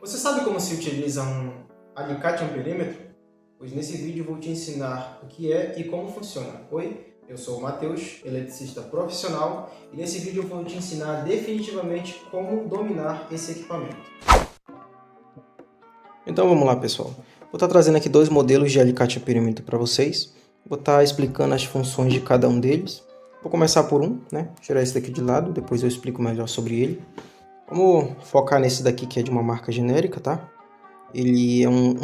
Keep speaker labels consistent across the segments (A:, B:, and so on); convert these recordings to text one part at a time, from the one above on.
A: Você sabe como se utiliza um alicate amperímetro? Pois nesse vídeo eu vou te ensinar o que é e como funciona. Oi, eu sou o Matheus, eletricista profissional, e nesse vídeo eu vou te ensinar definitivamente como dominar esse equipamento. Então vamos lá, pessoal. Vou estar trazendo aqui dois modelos de alicate amperímetro para vocês. Vou estar explicando as funções de cada um deles. Vou começar por um, né? Tirar esse daqui de lado, depois eu explico melhor sobre ele. Vamos focar nesse daqui que é de uma marca genérica, tá? Ele é um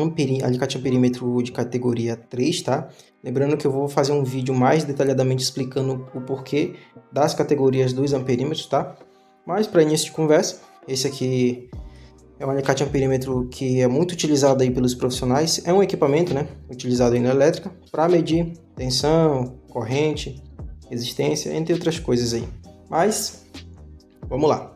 A: alicate amperímetro de categoria 3, tá? Lembrando que eu vou fazer um vídeo mais detalhadamente explicando o porquê das categorias dos amperímetros, tá? Mas para início de conversa, esse aqui é um alicate amperímetro que é muito utilizado aí pelos profissionais. É um equipamento, né? Utilizado aí na elétrica para medir tensão, corrente, resistência, entre outras coisas aí. Mas, vamos lá.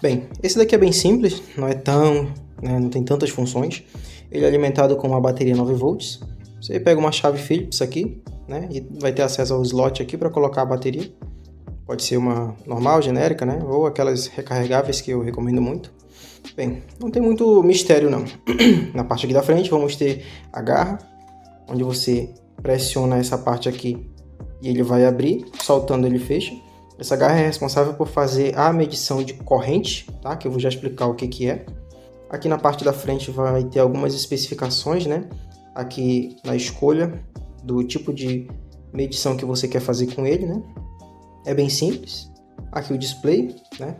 A: Bem, esse daqui é bem simples, não tem tantas funções. Ele é alimentado com uma bateria 9 volts. Você pega uma chave Phillips aqui, né, e vai ter acesso ao slot aqui para colocar a bateria. Pode ser uma normal, genérica, né, ou aquelas recarregáveis que eu recomendo muito. Bem, não tem muito mistério não. Na parte aqui da frente vamos ter a garra, onde você pressiona essa parte aqui e ele vai abrir, soltando ele fecha. Essa garra é responsável por fazer a medição de corrente, tá? Que eu vou já explicar o que é. Aqui na parte da frente vai ter algumas especificações, né? Aqui na escolha do tipo de medição que você quer fazer com ele, né? É bem simples. Aqui o display, né?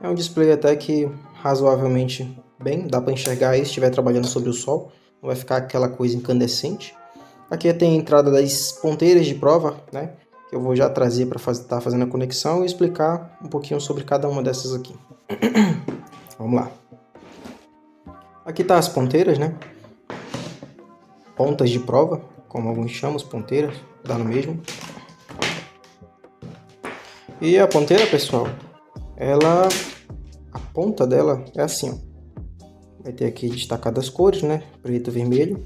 A: É um display até que razoavelmente bem, dá para enxergar aí se estiver trabalhando sobre o sol. Não vai ficar aquela coisa incandescente. Aqui tem a entrada das ponteiras de prova, né? Que eu vou já trazer para estar fazendo a conexão e explicar um pouquinho sobre cada uma dessas aqui. Vamos lá. Aqui tá as ponteiras, né? Pontas de prova, como alguns chamam, ponteiras, dá no mesmo. E a ponteira, pessoal, a ponta dela é assim, ó. Vai ter aqui destacadas as cores, né? Preto e vermelho.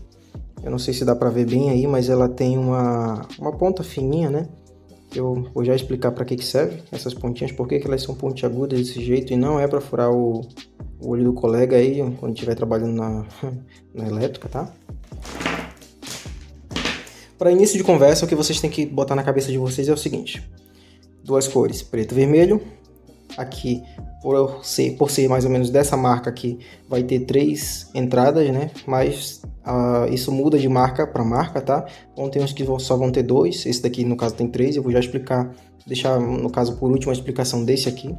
A: Eu não sei se dá para ver bem aí, mas ela tem uma ponta fininha, né? Eu vou já explicar para que serve essas pontinhas, por que elas são pontiagudas desse jeito e não é para furar o olho do colega aí quando estiver trabalhando na elétrica, tá? Para início de conversa, o que vocês têm que botar na cabeça de vocês é o seguinte: duas cores, preto e vermelho. Aqui, por ser mais ou menos dessa marca aqui, vai ter 3 entradas, né? Mas isso muda de marca para marca, tá? Então tem uns que só vão ter 2, esse daqui no caso tem 3, eu vou já explicar, deixar no caso por último a explicação desse aqui.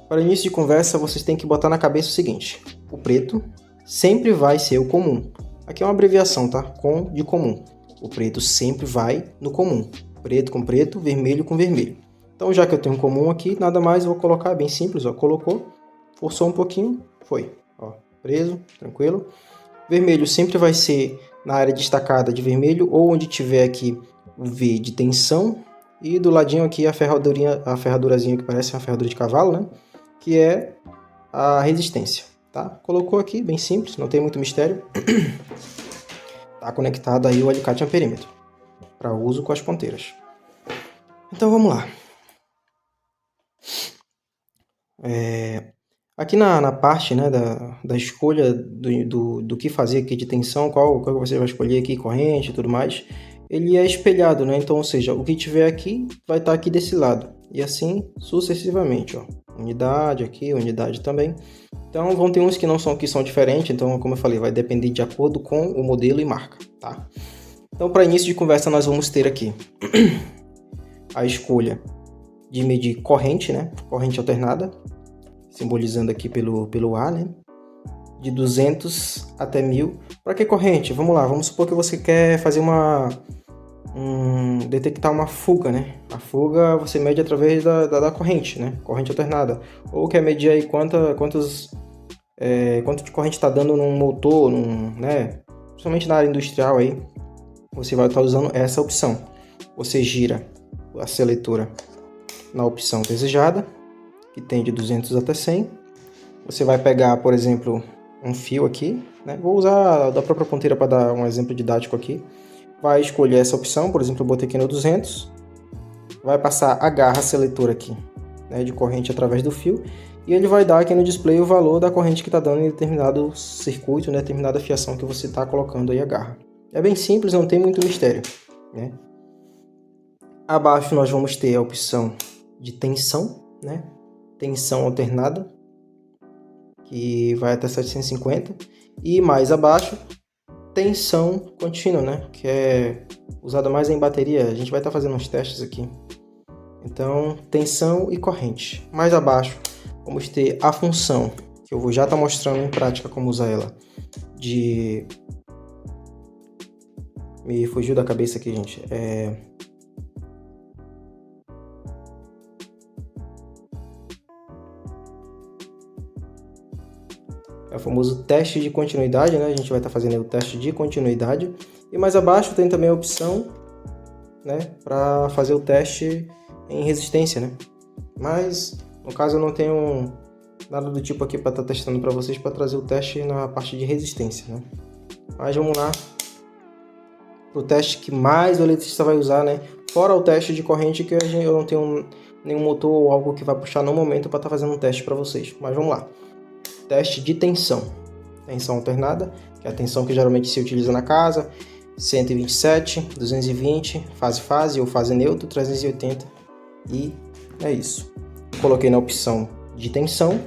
A: Para início de conversa, vocês têm que botar na cabeça o seguinte: o preto sempre vai ser o comum. Aqui é uma abreviação, tá? Com de comum. O preto sempre vai no comum. Preto com preto, vermelho com vermelho. Então, já que eu tenho um comum aqui, nada mais, eu vou colocar bem simples, ó. Colocou, forçou um pouquinho, foi. Ó, preso, tranquilo. Vermelho sempre vai ser na área destacada de vermelho, ou onde tiver aqui o V de tensão. E do ladinho aqui a ferradurazinha que parece uma ferradura de cavalo, né? Que é a resistência, tá? Colocou aqui, bem simples, não tem muito mistério. Tá conectado aí o alicate amperímetro, para uso com as ponteiras. Então, vamos lá. Aqui na parte, né, da escolha do que fazer aqui de tensão, qual você vai escolher aqui, corrente e tudo mais, ele é espelhado, né? Então, ou seja, o que tiver aqui vai estar aqui desse lado. E assim sucessivamente, ó. Unidade aqui, unidade também. Então, vão ter uns que são diferentes. Então, como eu falei, vai depender de acordo com o modelo e marca, tá? Então, para início de conversa, nós vamos ter aqui a escolha de medir corrente, né? Corrente alternada, simbolizando aqui pelo A, né? De 200 até 1000. Para que corrente? Vamos lá, vamos supor que você quer fazer detectar uma fuga, né? A fuga você mede através da corrente, né? Corrente alternada. Ou quer medir aí quanto de corrente está dando num motor, né? Principalmente na área industrial aí, você vai estar usando essa opção. Você gira a seletora na opção desejada, que tem de 200 até 100. Você vai pegar, por exemplo, um fio aqui, né? Vou usar da própria ponteira para dar um exemplo didático aqui. Vai escolher essa opção, por exemplo, eu botei aqui no 200. Vai passar a garra seletora aqui, né, de corrente através do fio E ele vai dar aqui no display o valor da corrente que está dando em determinado circuito, né, determinada fiação que você está colocando aí a garra. É bem simples, não tem muito mistério, né? Abaixo nós vamos ter a opção de tensão, né? Tensão alternada, que vai até 750. E mais abaixo, tensão contínua, né? Que é usada mais em bateria. A gente vai estar fazendo uns testes aqui. Então, tensão e corrente. Mais abaixo, vamos ter a função, que eu vou já estar mostrando em prática como usar ela. Me fugiu da cabeça aqui, gente. É o famoso teste de continuidade, né? A gente vai estar fazendo o teste de continuidade. E mais abaixo tem também a opção, né, para fazer o teste em resistência, né? Mas, no caso, eu não tenho nada do tipo aqui para estar testando para vocês, para trazer o teste na parte de resistência, né? Mas vamos lá para o teste que mais o eletricista vai usar, né? Fora o teste de corrente, que eu não tenho nenhum motor ou algo que vai puxar no momento para estar fazendo um teste para vocês. Mas vamos lá. Teste de tensão. Tensão alternada, que é a tensão que geralmente se utiliza na casa. 127, 220, fase ou fase neutro, 380 e é isso. Coloquei na opção de tensão,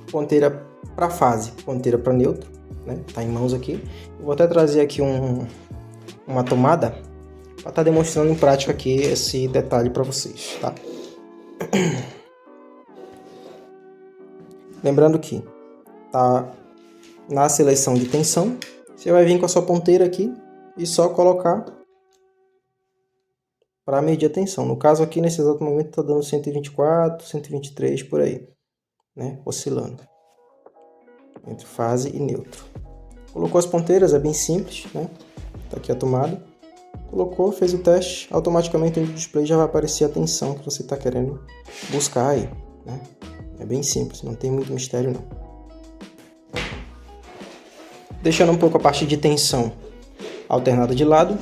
A: ponteira para fase, ponteira para neutro, né? Tá em mãos aqui. Eu vou até trazer aqui uma tomada para estar demonstrando em prática aqui esse detalhe para vocês, tá? Lembrando que tá na seleção de tensão, você vai vir com a sua ponteira aqui e só colocar para medir a tensão. No caso aqui, nesse exato momento, está dando 124, 123 por aí, né? Oscilando entre fase e neutro. Colocou as ponteiras, é bem simples, né? Tá aqui a tomada. Colocou, fez o teste, automaticamente no display já vai aparecer a tensão que você está querendo buscar aí, né? É bem simples, não tem muito mistério não. Deixando um pouco a parte de tensão alternada de lado,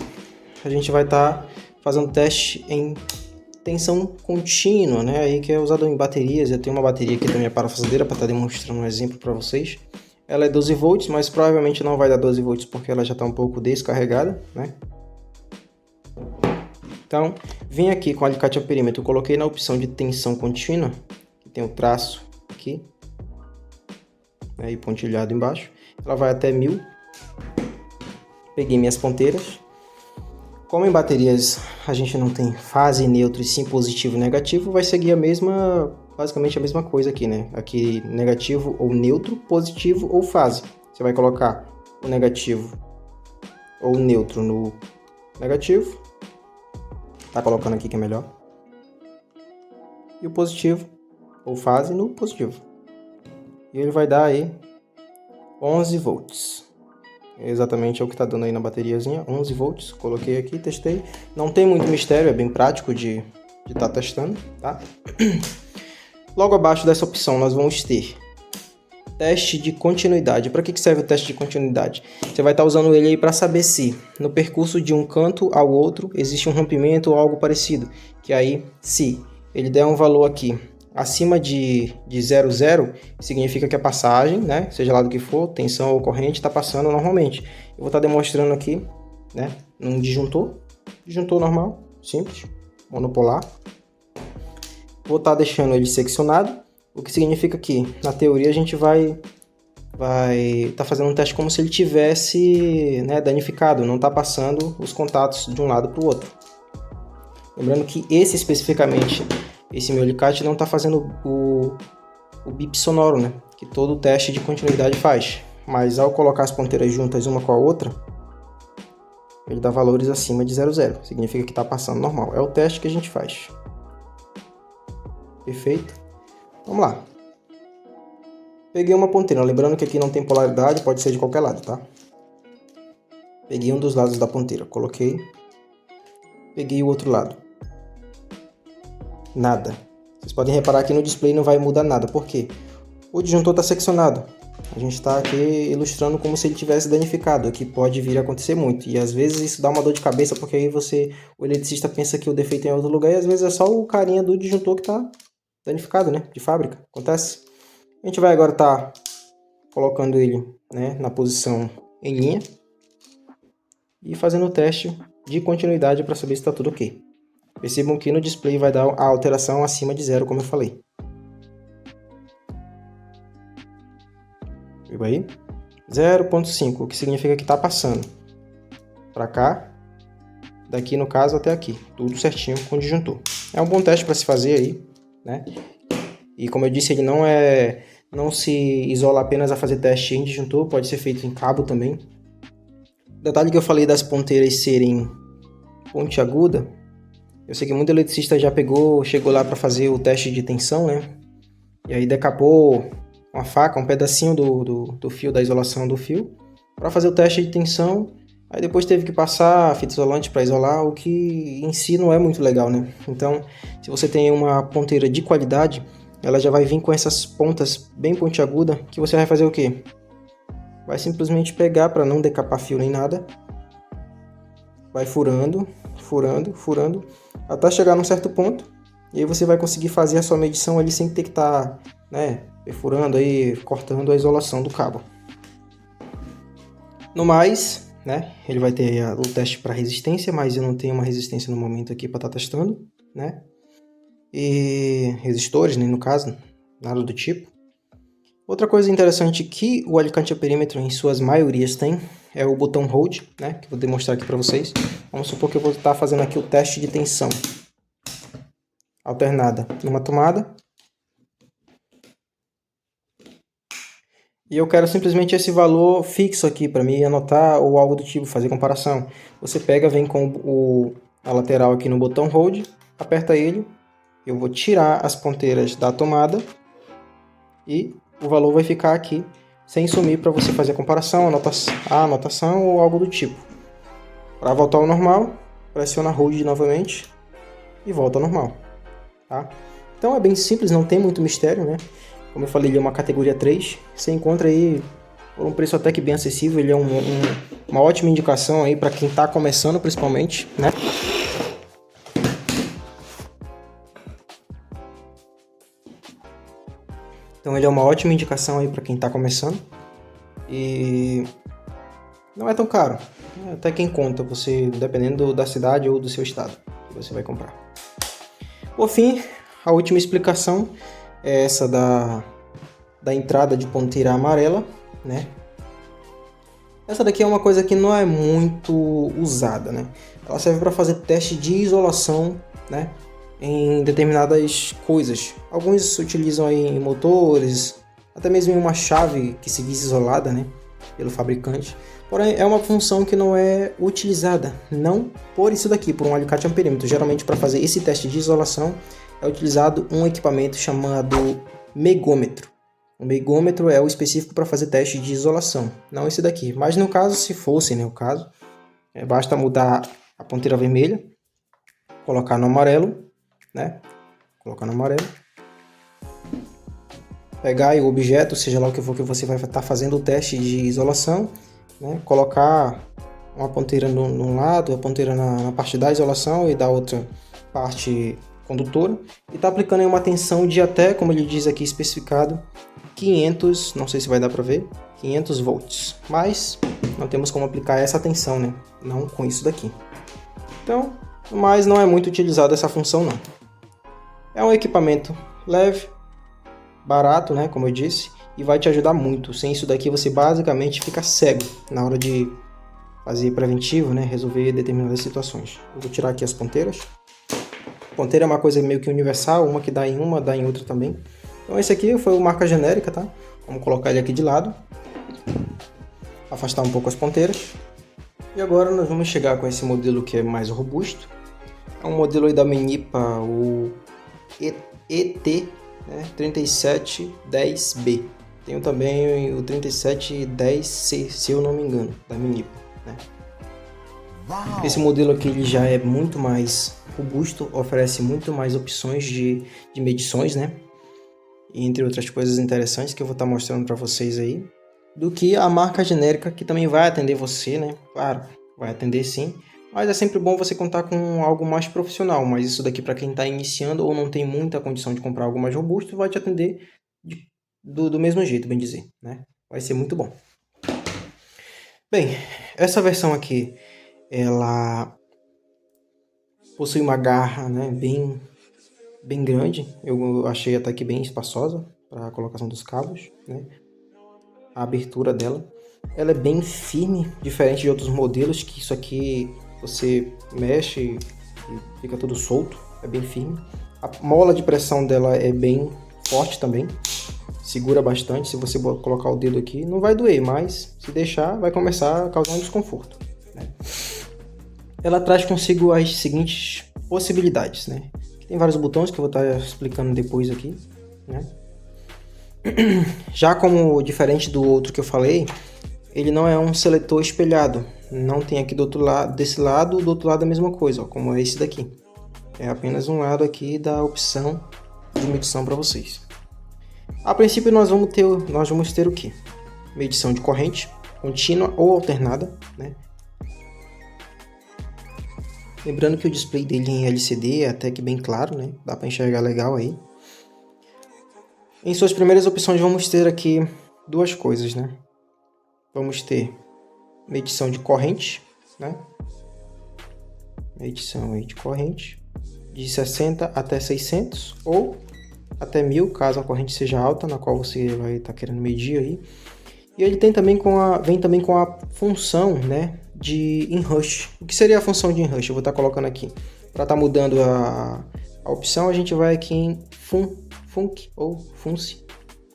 A: a gente vai estar fazendo teste em tensão contínua, né? Aí que é usado em baterias. Eu tenho uma bateria aqui da minha parafusadeira para estar demonstrando um exemplo para vocês. Ela é 12 volts, mas provavelmente não vai dar 12 volts porque ela já está um pouco descarregada, né? Então, vim aqui com o alicate a perímetro, coloquei na opção de tensão contínua, que tem o traço aqui, né, e pontilhado embaixo. Ela vai até 1000. Peguei minhas ponteiras. Como em baterias a gente não tem fase, neutro e sim positivo e negativo, vai seguir basicamente a mesma coisa aqui, né? Aqui negativo ou neutro, positivo ou fase. Você vai colocar o negativo ou neutro no negativo. Tá colocando aqui que é melhor. E o positivo ou fase no positivo. E ele vai dar aí 11 volts. Exatamente é o que está dando aí na bateriazinha, 11 volts. Coloquei aqui, testei. Não tem muito mistério, é bem prático de estar testando, tá? Logo abaixo dessa opção nós vamos ter teste de continuidade. Para que serve o teste de continuidade? Você vai estar usando ele aí para saber se no percurso de um canto ao outro existe um rompimento ou algo parecido. Que aí, se ele der um valor aqui acima de 0,0, significa que a passagem, né, seja lá do que for, tensão ou corrente, está passando normalmente. Eu vou estar demonstrando aqui, né, num disjuntor normal, simples, monopolar. Vou estar deixando ele seccionado, o que significa que, na teoria, a gente vai estar fazendo um teste como se ele tivesse, né, danificado, não está passando os contatos de um lado para o outro. Lembrando que esse especificamente, esse meu alicate não está fazendo o bip sonoro, né, que todo o teste de continuidade faz. Mas ao colocar as ponteiras juntas uma com a outra, ele dá valores acima de 0,0. Significa que está passando normal. É o teste que a gente faz. Perfeito? Vamos lá. Peguei uma ponteira. Lembrando que aqui não tem polaridade, pode ser de qualquer lado, tá? Peguei um dos lados da ponteira. Coloquei. Peguei o outro lado. Nada. Vocês podem reparar que no display não vai mudar nada. Por quê? O disjuntor está seccionado. A gente está aqui ilustrando como se ele tivesse danificado, que pode vir a acontecer muito. E às vezes isso dá uma dor de cabeça, porque aí o eletricista pensa que o defeito é em outro lugar, e às vezes é só o carinha do disjuntor que está danificado, né, de fábrica, acontece. A gente vai agora estar colocando ele, né, na posição em linha e fazendo o teste de continuidade para saber se está tudo ok. Percebam que no display vai dar a alteração acima de 0, como eu falei. Viu aí? 0.5, o que significa que está passando para cá, daqui no caso até aqui, tudo certinho com o disjuntor. É um bom teste para se fazer aí, né? E como eu disse, ele não se isola apenas a fazer teste em disjuntor, pode ser feito em cabo também. Detalhe que eu falei das ponteiras serem pontiaguda, eu sei que muito eletricista já chegou lá para fazer o teste de tensão, né? E aí decapou com a faca um pedacinho do fio, da isolação do fio, para fazer o teste de tensão. Aí depois teve que passar fita isolante para isolar, o que em si não é muito legal, né? Então, se você tem uma ponteira de qualidade, ela já vai vir com essas pontas bem pontiagudas, que você vai fazer o quê? Vai simplesmente pegar para não decapar fio nem nada. Vai furando, furando, furando, até chegar num certo ponto. E aí você vai conseguir fazer a sua medição ali sem ter que estar, né, perfurando aí, cortando a isolação do cabo. No mais, né, ele vai ter o teste para resistência, mas eu não tenho uma resistência no momento aqui para estar testando, né? E resistores, né, no caso, nada do tipo. Outra coisa interessante que o alicate a perímetro em suas maiorias tem é o botão hold, né, que eu vou demonstrar aqui para vocês. Vamos supor que eu vou estar fazendo aqui o teste de tensão alternada numa tomada. E eu quero simplesmente esse valor fixo aqui para mim anotar ou algo do tipo, fazer comparação. Você pega, vem com a lateral aqui no botão hold, aperta ele, eu vou tirar as ponteiras da tomada e o valor vai ficar aqui sem sumir para você fazer a comparação, a anotação ou algo do tipo. Para voltar ao normal, pressiona hold novamente e volta ao normal. Tá? Então é bem simples, não tem muito mistério, né? Como eu falei, ele é uma categoria 3. Você encontra aí por um preço até que bem acessível. Ele é uma ótima indicação aí para quem está começando, principalmente, né? Então ele é uma ótima indicação aí para quem está começando. E não é tão caro. Até quem conta, você, dependendo da cidade ou do seu estado que você vai comprar. Por fim, a última explicação é essa da entrada de ponteira amarela, né? Essa daqui é uma coisa que não é muito usada, né? Ela serve para fazer teste de isolação, né, em determinadas coisas. Alguns utilizam aí em motores, até mesmo em uma chave que se diz isolada, né, pelo fabricante. Porém, é uma função que não é utilizada, não por isso daqui, por um alicate amperímetro. Geralmente, para fazer esse teste de isolação, é utilizado um equipamento chamado megômetro. O megômetro é o específico para fazer teste de isolação, não esse daqui. Mas no caso, se fosse, né, o caso, basta mudar a ponteira vermelha, colocar no amarelo, né? Colocar no amarelo. Pegar aí o objeto, seja lá o que for que você vai estar fazendo o teste de isolação, né? Colocar uma ponteira num lado, a ponteira na parte da isolação e da outra parte condutora. E tá aplicando aí uma tensão de até, como ele diz aqui especificado, 500, não sei se vai dar para ver, 500 volts. Mas não temos como aplicar essa tensão, né? Não com isso daqui. Então, mas não é muito utilizada essa função não. É um equipamento leve, barato, né, como eu disse, e vai te ajudar muito. Sem isso daqui você basicamente fica cego na hora de fazer preventivo, né, resolver determinadas situações. Eu vou tirar aqui as ponteiras. Ponteira é uma coisa meio que universal, uma que dá em uma, dá em outra também. Então esse aqui foi o marca genérica, tá? Vamos colocar ele aqui de lado. Afastar um pouco as ponteiras. E agora nós vamos chegar com esse modelo que é mais robusto. É um modelo aí da Menipa, o ET, né, 3710B. Tenho também o 3710C, se eu não me engano, da Menipa, né? Esse modelo aqui ele já é muito mais robusto, oferece muito mais opções de medições, né? Entre outras coisas interessantes que eu vou estar mostrando para vocês aí, do que a marca genérica, que também vai atender você, né? Claro, vai atender sim, Mas é sempre bom você contar com algo mais profissional, mas isso daqui para quem está iniciando ou não tem muita condição de comprar algo mais robusto, vai te atender do mesmo jeito, bem dizer, né? Vai ser muito bom. Bem, essa versão aqui, ela possui uma garra, né, bem grande. Eu achei até que bem espaçosa para a colocação dos cabos, né? A abertura dela, ela é bem firme, diferente de outros modelos que isso aqui você mexe e fica tudo solto, é bem firme. A mola de pressão dela é bem forte também, segura bastante. Se você colocar o dedo aqui, não vai doer, mas se deixar, vai começar a causar um desconforto, né? Ela traz consigo as seguintes possibilidades, né? Tem vários botões que eu vou estar explicando depois aqui, né? Já como diferente do outro que eu falei, ele não é um seletor espelhado. Não tem aqui do outro lado, desse lado, do outro lado a mesma coisa, ó, como é esse daqui. É apenas um lado aqui da opção de medição para vocês. A princípio nós vamos ter o quê? Medição de corrente contínua ou alternada, né? Lembrando que o display dele em LCD é até que bem claro, né? Dá para enxergar legal aí. Em suas primeiras opções vamos ter aqui duas coisas, né? Vamos ter medição de corrente, né? Medição aí de corrente de 60 até 600 ou até 1000, caso a corrente seja alta, na qual você vai estar querendo medir aí. E ele vem também com a função, né, de inrush. O que seria a função de inrush? Eu vou estar colocando aqui. Para estar mudando a opção, a gente vai aqui em func ou func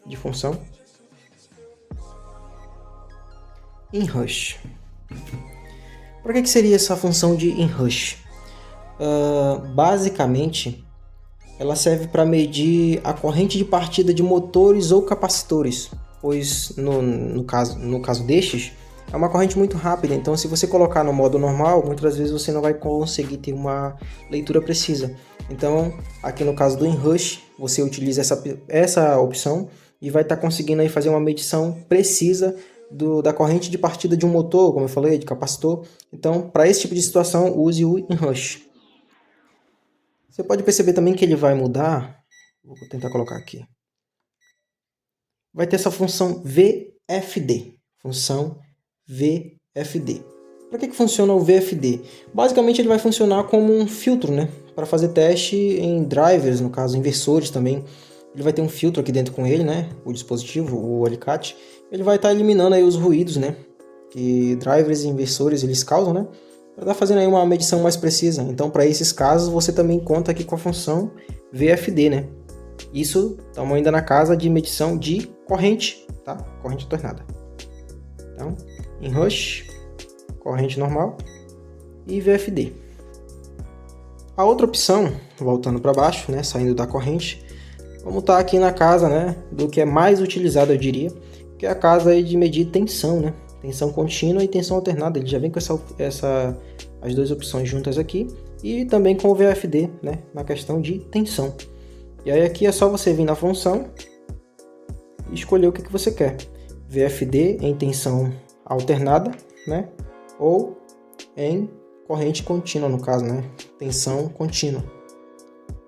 A: de função. Inrush. Para que seria essa função de inrush? Basicamente, ela serve para medir a corrente de partida de motores ou capacitores, pois no caso destes, é uma corrente muito rápida, então se você colocar no modo normal, muitas vezes você não vai conseguir ter uma leitura precisa. Então, aqui no caso do inrush, você utiliza essa opção e vai estar conseguindo aí fazer uma medição precisa da corrente de partida de um motor, como eu falei, de capacitor. Então, para esse tipo de situação, use o inrush. Você pode perceber também que ele vai mudar, vou tentar colocar aqui, vai ter essa função VFD, função VFD. Para que funciona o VFD? Basicamente ele vai funcionar como um filtro, né? Para fazer teste em drivers, no caso inversores também. Ele vai ter um filtro aqui dentro com ele, né? O dispositivo, o alicate. Ele vai estar eliminando aí os ruídos, né? Que drivers e inversores eles causam, né? Para estar fazendo aí uma medição mais precisa. Então, para esses casos, você também conta aqui com a função VFD, né? Isso, estamos ainda na casa de medição de corrente, tá? Corrente alternada. Então, inrush, corrente normal e VFD. A outra opção, voltando para baixo, né? Saindo da corrente, vamos estar aqui na casa, né? Do que é mais utilizado, eu diria, que é a casa aí de medir tensão, né? Tensão contínua e tensão alternada. Ele já vem com as duas opções juntas aqui e também com o VFD, né, na questão de tensão. E aí aqui é só você vir na função e escolher o que você quer. VFD em tensão alternada, né, ou em corrente contínua, no caso, né, tensão contínua.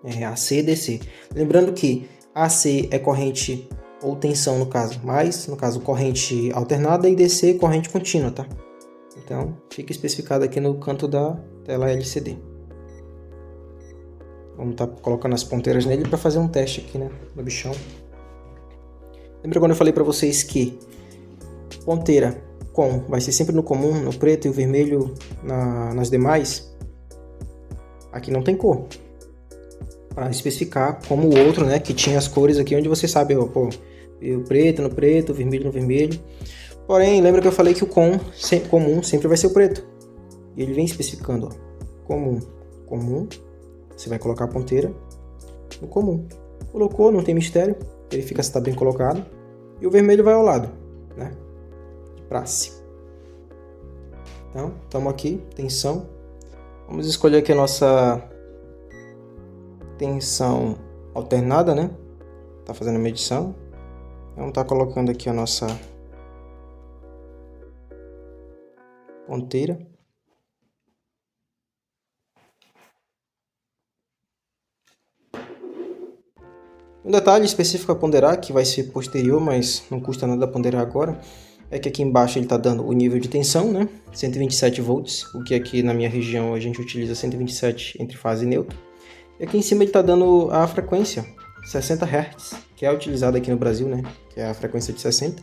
A: AC e DC. Lembrando que AC é corrente ou tensão no caso, mas no caso corrente alternada e DC corrente contínua, tá? Então fica especificado aqui no canto da tela LCD. Vamos estar colocando as ponteiras nele para fazer um teste aqui, né, no bichão. Lembra quando eu falei para vocês que ponteira com vai ser sempre no comum, no preto e o vermelho nas demais? Aqui não tem cor para especificar como o outro, né, que tinha as cores aqui onde você sabe, ó, pô, o preto no preto, o vermelho no vermelho. Porém, lembra que eu falei que o comum sempre vai ser o preto. E ele vem especificando, ó, comum, você vai colocar a ponteira no comum. Colocou, não tem mistério, verifica se está bem colocado. E o vermelho vai ao lado, né, de praxe. Então, estamos aqui, tensão. Vamos escolher aqui a nossa tensão alternada, né? Tá fazendo a medição. Vamos estar colocando aqui a nossa ponteira. Um detalhe específico a ponderar, que vai ser posterior, mas não custa nada ponderar agora, é que aqui embaixo ele está dando o nível de tensão, né? 127 volts, o que aqui na minha região a gente utiliza 127 entre fase e neutro. E aqui em cima ele está dando a frequência, 60 Hz, que é utilizada aqui no Brasil, né? Que é a frequência de 60.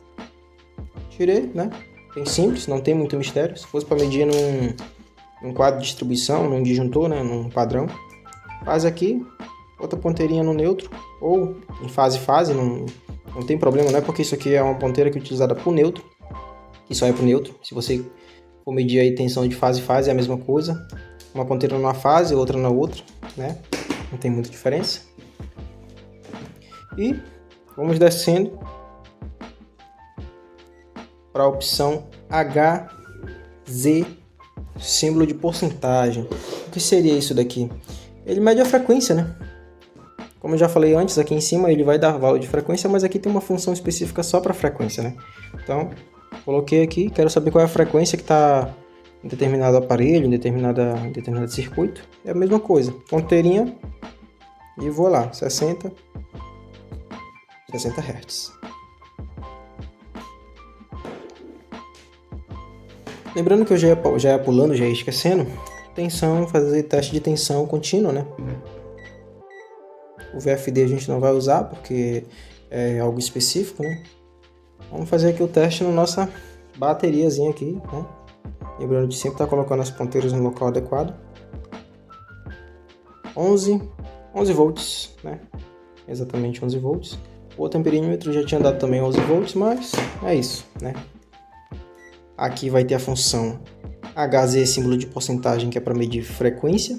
A: Tirei, né? Bem simples, não tem muito mistério. Se fosse para medir num quadro de distribuição, num disjuntor, né? Num padrão, faz aqui, outra ponteirinha no neutro, ou em fase, não tem problema, não é porque isso aqui é uma ponteira que é utilizada para o neutro, que só é para o neutro. Se você for medir aí tensão de fase é a mesma coisa. Uma ponteira numa fase, outra na outra, né? Não tem muita diferença. E vamos descendo para a opção HZ, símbolo de porcentagem. O que seria isso daqui? Ele mede a frequência, né? Como eu já falei antes, aqui em cima ele vai dar valor de frequência, mas aqui tem uma função específica só para frequência, né? Então, coloquei aqui, quero saber qual é a frequência que está em determinado aparelho, em determinado circuito. É a mesma coisa, ponteirinha e vou lá, 60 Hz. Lembrando que eu já ia pulando, já ia esquecendo, tensão, fazer teste de tensão contínua, né? O VFD a gente não vai usar porque é algo específico, né? Vamos fazer aqui o teste na nossa bateriazinha aqui, né? Lembrando de sempre estar colocando as ponteiras no local adequado. 11 volts, né? Exatamente 11 volts. O amperímetro já tinha dado também 11 volts, mas é isso, né? Aqui vai ter a função HZ, símbolo de porcentagem, que é para medir frequência.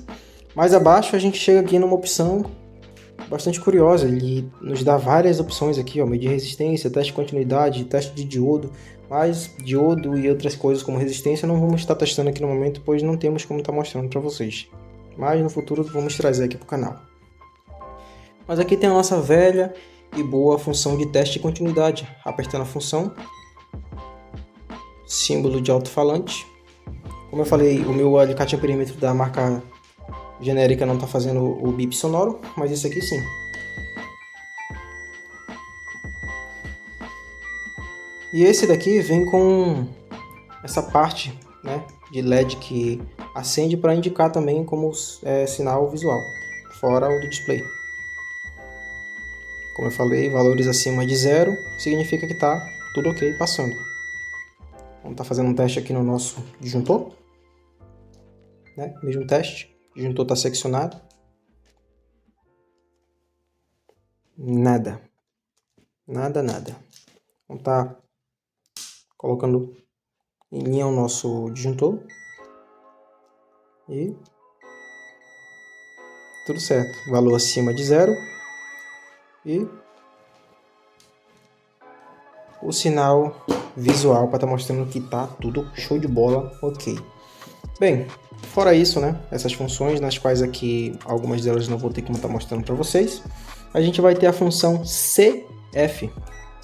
A: Mais abaixo a gente chega aqui numa opção bastante curiosa. Ele nos dá várias opções aqui, ó, medir resistência, teste de continuidade, teste de diodo. Mas diodo e outras coisas como resistência não vamos estar testando aqui no momento, pois não temos como estar mostrando para vocês. Mas no futuro vamos trazer aqui para o canal. Mas aqui tem a nossa velha e boa função de teste de continuidade. Apertando a função, símbolo de alto-falante. Como eu falei, o meu alicate amperímetro da marca genérica não está fazendo o bip sonoro, mas esse aqui sim. E esse daqui vem com essa parte, né, de LED que acende para indicar também como sinal visual, fora o do display. Como eu falei, valores acima de 0 significa que está tudo ok passando. Vamos estar fazendo um teste aqui no nosso disjuntor, né? Mesmo teste, o disjuntor está seccionado. Nada. Vamos estar colocando em linha o nosso disjuntor. E tudo certo. Valor acima de 0. E o sinal visual para estar mostrando que tá tudo show de bola, ok. Bem, fora isso, né, essas funções, nas quais aqui algumas delas não vou ter como estar mostrando para vocês, a gente vai ter a função CF.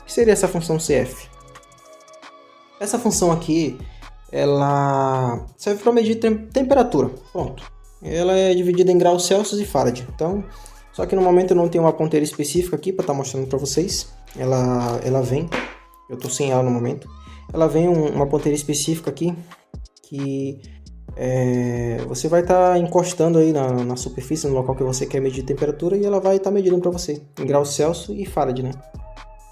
A: O que seria essa função CF? Essa função aqui, ela serve para medir temperatura, pronto. Ela é dividida em graus Celsius e Faraday, então, só que no momento eu não tenho uma ponteira específica aqui para estar mostrando para vocês. Ela vem, eu estou sem ela no momento, ela vem uma ponteira específica aqui, que você vai estar encostando aí na superfície, no local que você quer medir temperatura, e ela vai estar medindo para você, em graus Celsius e Faraday, né?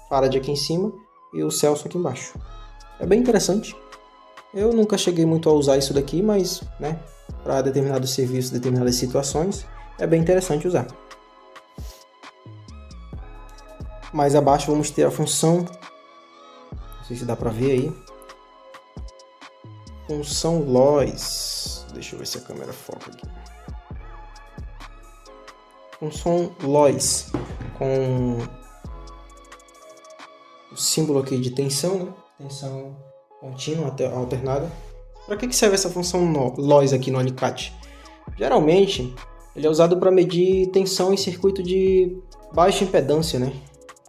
A: Faraday aqui em cima e o Celsius aqui embaixo. É bem interessante. Eu nunca cheguei muito a usar isso daqui, mas, né, para determinados serviços, determinadas situações, é bem interessante usar. Mais abaixo vamos ter a função, não sei se dá para ver aí, função LOIS. Deixa eu ver se a câmera foca aqui. Função LOIS com o símbolo aqui de tensão, né? Tensão contínua alternada. Para que serve essa função LOIS aqui no alicate? Geralmente ele é usado para medir tensão em circuito de baixa impedância, né?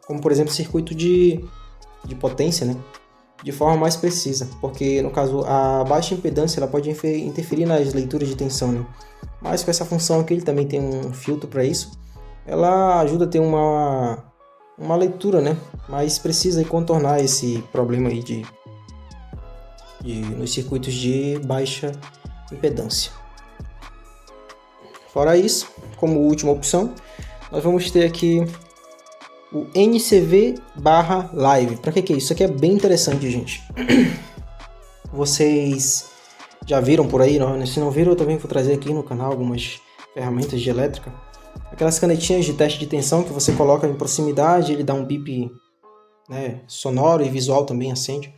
A: Como por exemplo circuito de potência, né? De forma mais precisa, porque no caso a baixa impedância ela pode interferir nas leituras de tensão, né? Mas com essa função aqui ele também tem um filtro para isso, ela ajuda a ter uma leitura, né, mais precisa e contornar esse problema aí nos circuitos de baixa impedância. Fora isso, como última opção, nós vamos ter aqui o NCV/Live. Para que é isso? Isso aqui é bem interessante, gente. Vocês já viram por aí, não? Se não viram, eu também vou trazer aqui no canal algumas ferramentas de elétrica. Aquelas canetinhas de teste de tensão que você coloca em proximidade, ele dá um bip, né, sonoro e visual também acende.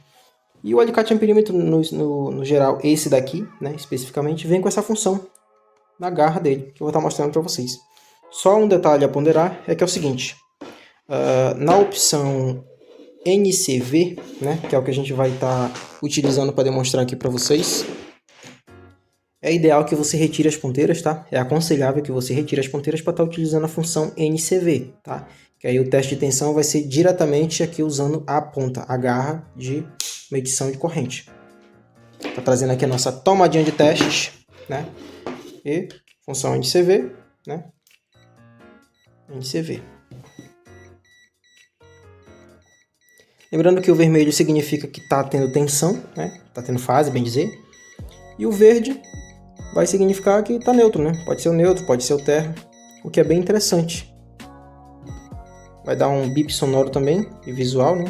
A: E o alicate amperímetro, no geral, esse daqui, né, especificamente, vem com essa função na garra dele, que eu vou estar mostrando para vocês. Só um detalhe a ponderar é que é o seguinte, na opção NCV, né, que é o que a gente vai estar utilizando para demonstrar aqui para vocês, é ideal que você retire as ponteiras, tá? É aconselhável que você retire as ponteiras para estar utilizando a função NCV, tá? Que aí o teste de tensão vai ser diretamente aqui usando a ponta, a garra de medição de corrente. Tá trazendo aqui a nossa tomadinha de testes, né? E função NCV, né? NCV. Lembrando que o vermelho significa que está tendo tensão, né? Está tendo fase, bem dizer. E o verde vai significar que está neutro, né? Pode ser o neutro, pode ser o terra, o que é bem interessante. Vai dar um bip sonoro também, e visual, né?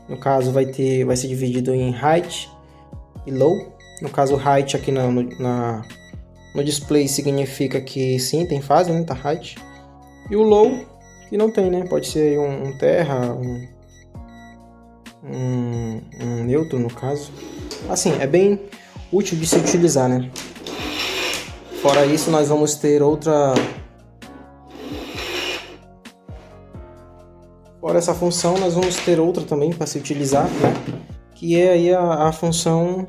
A: No caso vai ser dividido em height e low. No caso, height aqui no display significa que sim, tem fase, né? Tá height. E o low, que não tem, né? Pode ser um terra, um neutro, no caso. Assim, é bem útil de se utilizar, né? Fora isso, nós vamos ter outra... Fora essa função, nós vamos ter outra também para se utilizar, né? Que é aí a função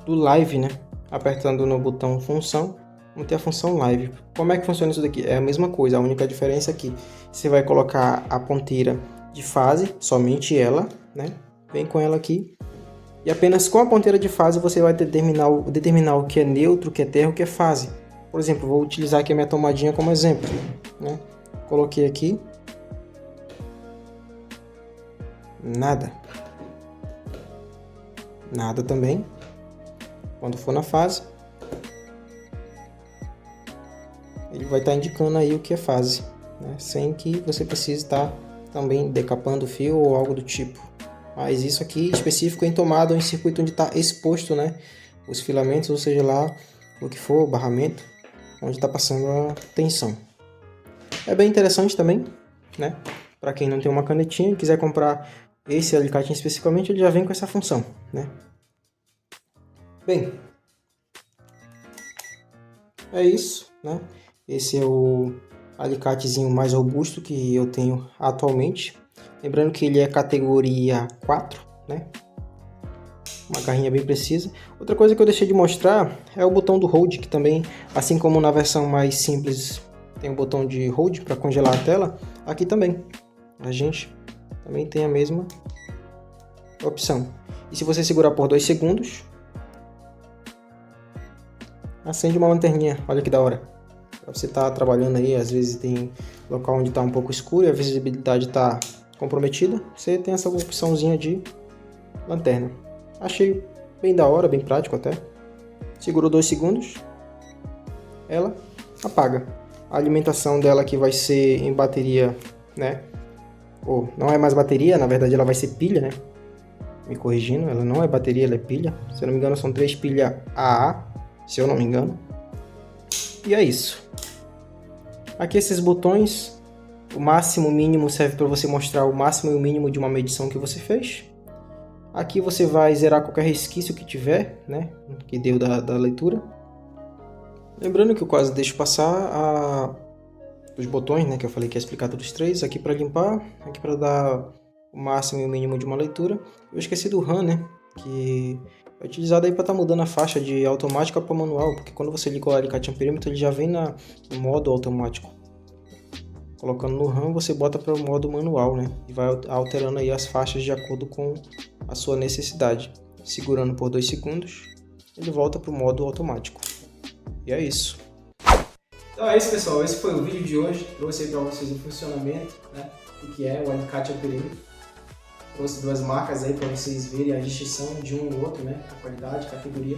A: do live, né? Apertando no botão função, vamos ter a função live. Como é que funciona isso daqui? É a mesma coisa, a única diferença é que você vai colocar a ponteira de fase, somente ela, né? Vem com ela aqui. E apenas com a ponteira de fase você vai determinar o que é neutro, o que é terra, o que é fase. Por exemplo, vou utilizar aqui a minha tomadinha como exemplo, né? Coloquei aqui. Nada. Nada também. Quando for na fase, ele vai estar indicando aí o que é fase, né? Sem que você precise estar também decapando o fio ou algo do tipo. Mas isso aqui específico em tomada ou em circuito onde está exposto, né, os filamentos, ou seja lá o que for, barramento, onde está passando a tensão. É bem interessante também, né? Para quem não tem uma canetinha e quiser comprar esse alicate especificamente, ele já vem com essa função, né? Bem, é isso, né? Esse é o alicatezinho mais robusto que eu tenho atualmente. Lembrando que ele é categoria 4, né? Uma garrinha bem precisa. Outra coisa que eu deixei de mostrar é o botão do hold, que também, assim como na versão mais simples tem o botão de hold para congelar a tela, aqui também a gente também tem a mesma opção. E se você segurar por 2 segundos, acende uma lanterninha. Olha que da hora. Para você estar trabalhando aí, às vezes tem local onde está um pouco escuro e a visibilidade está comprometida, você tem essa opçãozinha de lanterna. Achei bem da hora, bem prático até. Segurou 2 segundos, ela apaga. A alimentação dela aqui vai ser em bateria, né? Ou não é mais bateria, na verdade ela vai ser pilha, né? Me corrigindo, ela não é bateria, ela é pilha. Se eu não me engano são 3 pilhas AA, se eu não me engano. E é isso. Aqui esses botões, o máximo e o mínimo serve para você mostrar o máximo e o mínimo de uma medição que você fez. Aqui você vai zerar qualquer resquício que tiver, né, que deu da leitura. Lembrando que eu quase deixo passar os botões, né, que eu falei que ia explicar todos os 3. Aqui para limpar, aqui para dar o máximo e o mínimo de uma leitura. Eu esqueci do RAM, né, que é utilizado aí para estar mudando a faixa de automática para manual, porque quando você liga o alicate amperímetro ele já vem no modo automático. Colocando no RAM, você bota para o modo manual, né? E vai alterando aí as faixas de acordo com a sua necessidade. Segurando por 2 segundos, ele volta para o modo automático. E é isso. Então é isso, pessoal. Esse foi o vídeo de hoje. Trouxe aí para vocês o funcionamento, né, do que é o alicate ao perímetro. Trouxe duas marcas aí para vocês verem a distinção de um e outro, né, a qualidade, a categoria.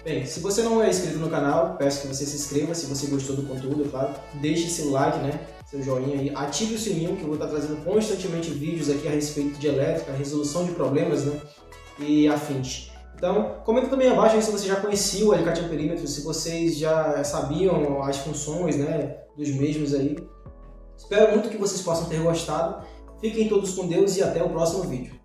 A: Bem, se você não é inscrito no canal, peço que você se inscreva. Se você gostou do conteúdo, é claro, deixe seu like, né, seu joinha aí, ative o sininho que eu vou estar trazendo constantemente vídeos aqui a respeito de elétrica, resolução de problemas, né, e afins. Então, comenta também abaixo aí se você já conhecia o alicate ao perímetro, se vocês já sabiam as funções, né, dos mesmos aí. Espero muito que vocês possam ter gostado. Fiquem todos com Deus e até o próximo vídeo.